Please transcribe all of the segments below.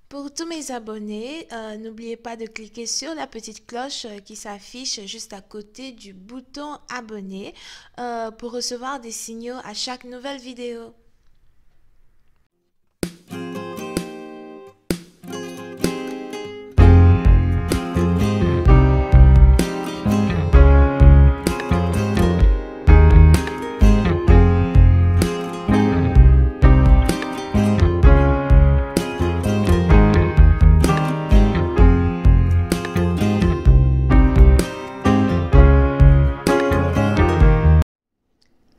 Pour tous mes abonnés, n'oubliez pas de cliquer sur la petite cloche qui s'affiche juste à côté du bouton abonner pour recevoir des signaux à chaque nouvelle vidéo.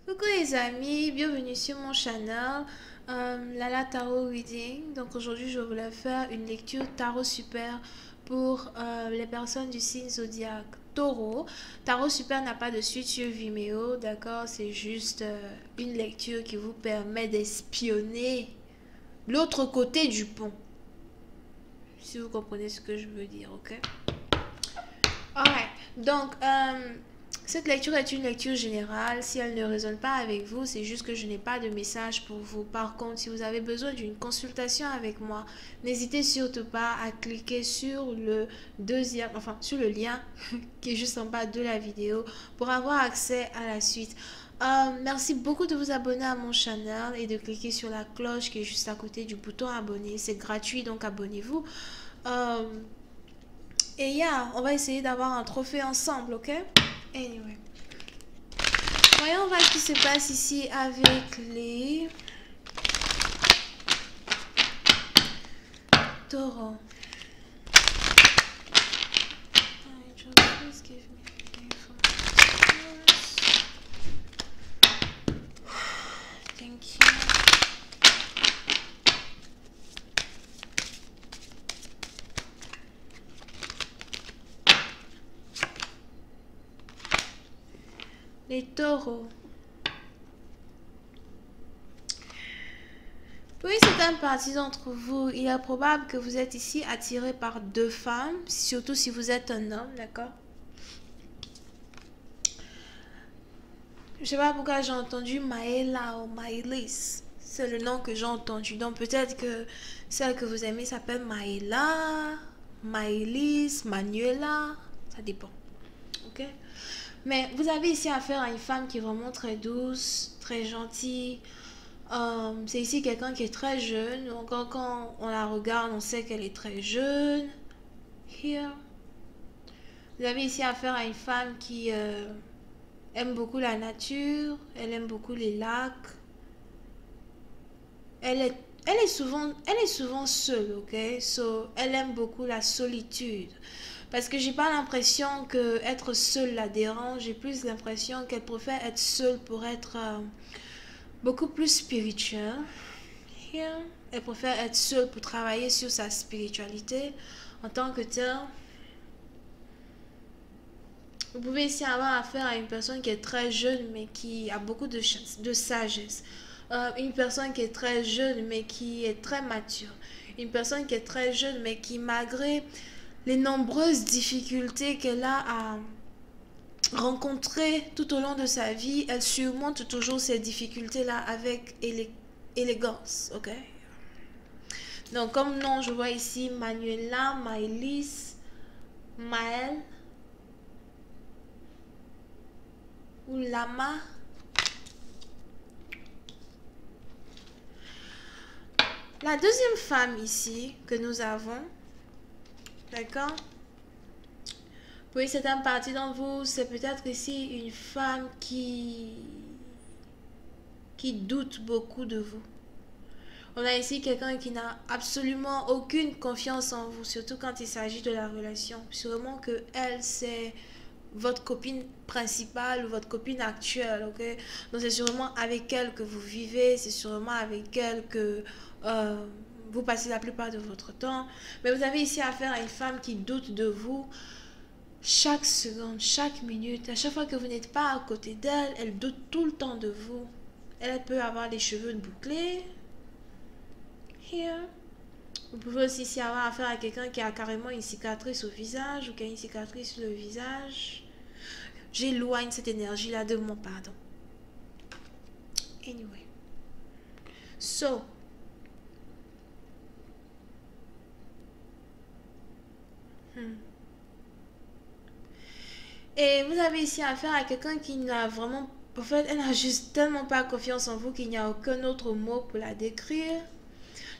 Coucou les amis, bienvenue sur mon channel Lala Tarot Reading. Donc aujourd'hui je voulais faire une lecture tarot super pour les personnes du signe zodiaque Taureau. Tarot super n'a pas de suite sur Vimeo, d'accord? C'est juste une lecture qui vous permet d'espionner l'autre côté du pont. Si vous comprenez ce que je veux dire, ok? Alright, donc cette lecture est une lecture générale. Si elle ne résonne pas avec vous, c'est juste que je n'ai pas de message pour vous. Par contre, si vous avez besoin d'une consultation avec moi, n'hésitez surtout pas à cliquer sur le deuxième, enfin sur le lien qui est juste en bas de la vidéo pour avoir accès à la suite. Merci beaucoup de vous abonner à mon channel et de cliquer sur la cloche qui est juste à côté du bouton abonner. C'est gratuit, donc abonnez-vous. Et yeah, on va essayer d'avoir un trophée ensemble, ok? Anyway. Voyons voir ce qui se passe ici avec les taureaux. Thank you. Les taureaux. Pour une certaine partie d'entre vous, il est probable que vous êtes ici attiré par deux femmes, surtout si vous êtes un homme, d'accord? Je sais pas pourquoi j'ai entendu Maëla ou Maëlys. C'est le nom que j'ai entendu. Donc peut-être que celle que vous aimez s'appelle Maëla, Maëlys, Manuela. Ça dépend. Ok? Mais vous avez ici affaire à une femme qui est vraiment très douce, très gentille. C'est ici quelqu'un qui est très jeune. Donc quand on la regarde, on sait qu'elle est très jeune. Here. Vous avez ici affaire à une femme qui aime beaucoup la nature. Elle aime beaucoup les lacs. Elle est, elle est souvent seule, ok? So, elle aime beaucoup la solitude. Parce que j'ai pas l'impression que être seule la dérange. J'ai plus l'impression qu'elle préfère être seule pour être beaucoup plus spirituelle. Here. Elle préfère être seule pour travailler sur sa spiritualité en tant que telle. Vous pouvez ici avoir affaire à une personne qui est très jeune mais qui a beaucoup de sagesse. Une personne qui est très jeune mais qui est très mature. Une personne qui est très jeune mais qui, malgré les nombreuses difficultés qu'elle a à rencontrer tout au long de sa vie, elle surmonte toujours ces difficultés-là avec élégance. Ok? Donc, comme nom, je vois ici Manuela, Maëlys, Maël ou Lama. La deuxième femme ici que nous avons, d'accord? Pour une certaine partie d'entre vous, c'est peut-être ici une femme qui doute beaucoup de vous. On a ici quelqu'un qui n'a absolument aucune confiance en vous, surtout quand il s'agit de la relation. Sûrement que elle, c'est votre copine principale ou votre copine actuelle, ok? Donc c'est sûrement avec elle que vous vivez, c'est sûrement avec elle que vous passez la plupart de votre temps. Mais vous avez ici affaire à une femme qui doute de vous chaque seconde, chaque minute. À chaque fois que vous n'êtes pas à côté d'elle, elle doute tout le temps de vous. Elle peut avoir les cheveux bouclés. Here. Vous pouvez aussi ici avoir affaire à quelqu'un qui a carrément une cicatrice au visage ou qui a une cicatrice sur le visage. J'éloigne cette énergie-là de mon pardon. Anyway. So, Et vous avez ici affaire à quelqu'un qui n'a vraiment... En fait, elle n'a juste tellement pas confiance en vous qu'il n'y a aucun autre mot pour la décrire.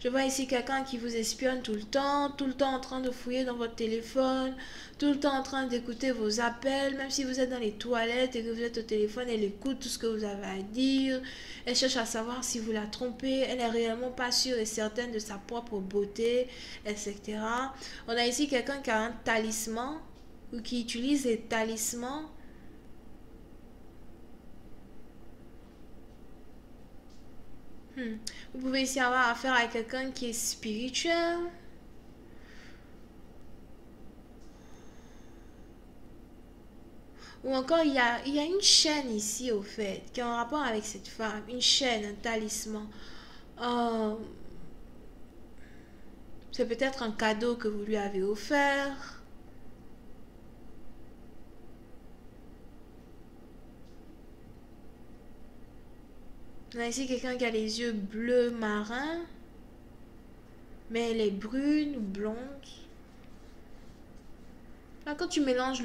Je vois ici quelqu'un qui vous espionne tout le temps en train de fouiller dans votre téléphone, tout le temps en train d'écouter vos appels, même si vous êtes dans les toilettes et que vous êtes au téléphone, elle écoute tout ce que vous avez à dire, elle cherche à savoir si vous la trompez, elle est réellement pas sûre et certaine de sa propre beauté, etc. On a ici quelqu'un qui a un talisman ou qui utilise les talismans. Vous pouvez ici avoir affaire à quelqu'un qui est spirituel. Ou encore, il y a une chaîne ici, au fait, qui a un rapport avec cette femme. Une chaîne, un talisman. Euh, c'est peut-être un cadeau que vous lui avez offert. On a ici quelqu'un qui a les yeux bleus marins, mais elle est brune ou blonde. Là, quand tu mélanges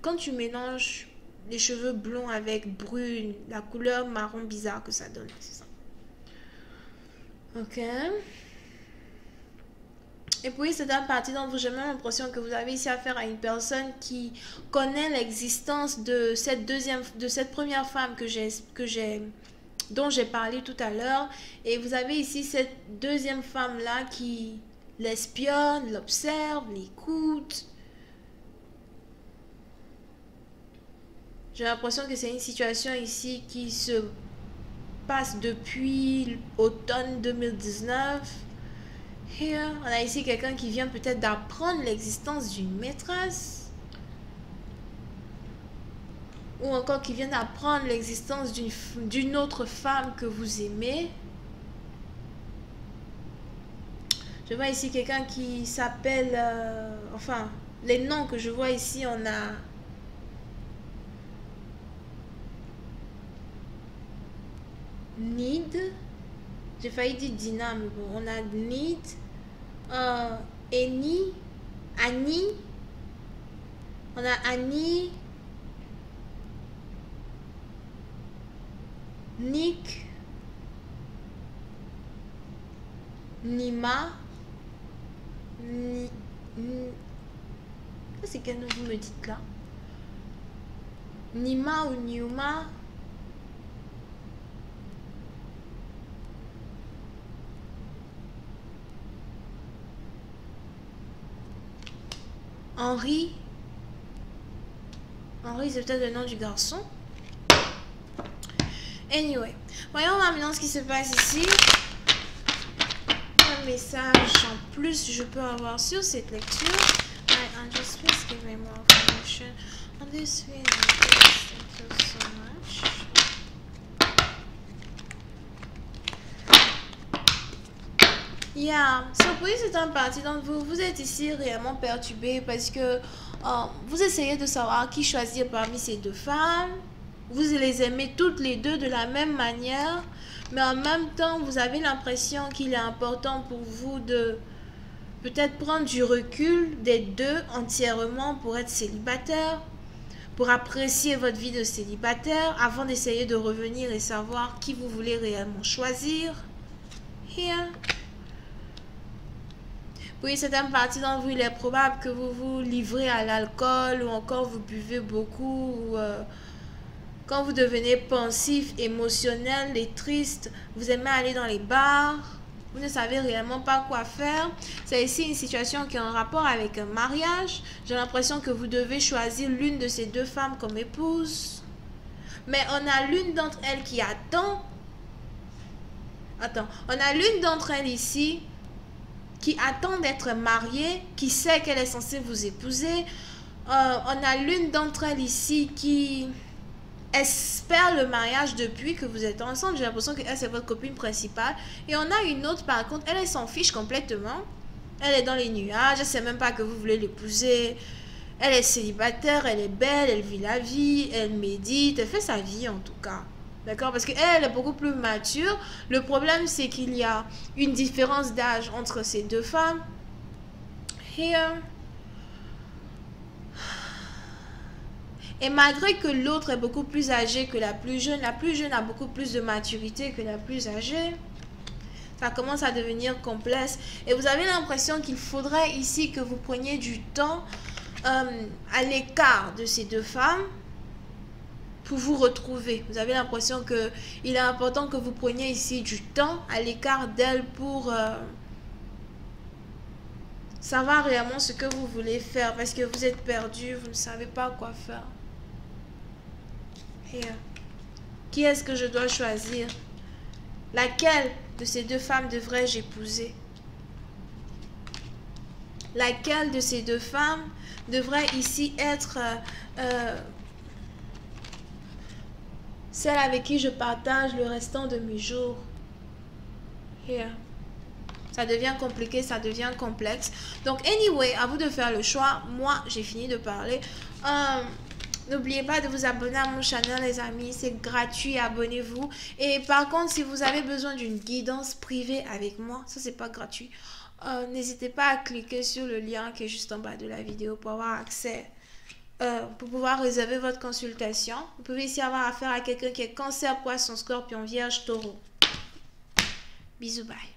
quand tu mélanges les cheveux blonds avec brune, la couleur marron bizarre que ça donne, c'est ça. Ok. Et puis c'est une partie d'entre vous, j'ai même l'impression que vous avez ici affaire à une personne qui connaît l'existence de cette première femme dont j'ai parlé tout à l'heure. Et vous avez ici cette deuxième femme-là qui l'espionne, l'observe, l'écoute. J'ai l'impression que c'est une situation ici qui se passe depuis automne 2019. Et on a ici quelqu'un qui vient peut-être d'apprendre l'existence d'une maîtresse. Ou encore qui vient d'apprendre l'existence d'une autre femme que vous aimez. Je vois ici quelqu'un qui s'appelle... enfin, les noms que je vois ici, on a... Need. J'ai failli dire Dina, mais bon, on a Need. Annie. Annie. On a Annie. Nick. Nima. C'est quel nom vous me dites là? Nima ou Niuma? Henri. Henri, c'est peut-être le nom du garçon. Anyway, voyons maintenant ce qui se passe ici. Un message en plus je peux avoir sur cette lecture. I just please give me more information on this video. Thank you so much. Yeah, so pour c'est un parti d'entre vous, vous êtes ici réellement perturbé parce que vous essayez de savoir qui choisir parmi ces deux femmes. Vous les aimez toutes les deux de la même manière, mais en même temps, vous avez l'impression qu'il est important pour vous de peut-être prendre du recul des deux entièrement pour être célibataire, pour apprécier votre vie de célibataire avant d'essayer de revenir et savoir qui vous voulez réellement choisir. Here. Oui, certaines parties d'entre vous, il est probable que vous vous livrez à l'alcool ou encore vous buvez beaucoup ou quand vous devenez pensif, émotionnel et triste, vous aimez aller dans les bars, vous ne savez réellement pas quoi faire. C'est ici une situation qui est en rapport avec un mariage. J'ai l'impression que vous devez choisir l'une de ces deux femmes comme épouse. Mais on a l'une d'entre elles qui attend. Attends, on a l'une d'entre elles ici qui attend d'être mariée, qui sait qu'elle est censée vous épouser. On a l'une d'entre elles ici qui espère le mariage depuis que vous êtes ensemble. J'ai l'impression qu'elle, c'est votre copine principale. Et on a une autre, par contre, elle s'en fiche complètement. Elle est dans les nuages, elle ne sait même pas que vous voulez l'épouser. Elle est célibataire, elle est belle, elle vit la vie, elle médite, elle fait sa vie en tout cas. D'accord? Parce qu'elle est beaucoup plus mature. Le problème, c'est qu'il y a une différence d'âge entre ces deux femmes. Et Et malgré que l'autre est beaucoup plus âgée que la plus jeune a beaucoup plus de maturité que la plus âgée, ça commence à devenir complexe. Et vous avez l'impression qu'il faudrait ici que vous preniez du temps à l'écart de ces deux femmes pour vous retrouver. Vous avez l'impression qu'il est important que vous preniez ici du temps à l'écart d'elle pour savoir réellement ce que vous voulez faire, parce que vous êtes perdu, vous ne savez pas quoi faire. Et qui est-ce que je dois choisir? Laquelle de ces deux femmes devrais-je épouser? Laquelle de ces deux femmes devrait ici être celle avec qui je partage le restant de mes jours? Et ça devient compliqué, ça devient complexe. Donc, anyway, à vous de faire le choix. Moi, j'ai fini de parler. N'oubliez pas de vous abonner à mon channel, les amis. C'est gratuit, abonnez-vous. Et par contre, si vous avez besoin d'une guidance privée avec moi, ça, c'est pas gratuit. N'hésitez pas à cliquer sur le lien qui est juste en bas de la vidéo pour avoir accès, pour pouvoir réserver votre consultation. Vous pouvez ici avoir affaire à quelqu'un qui est Cancer, Poisson, Scorpion, Vierge, Taureau. Bisous, bye.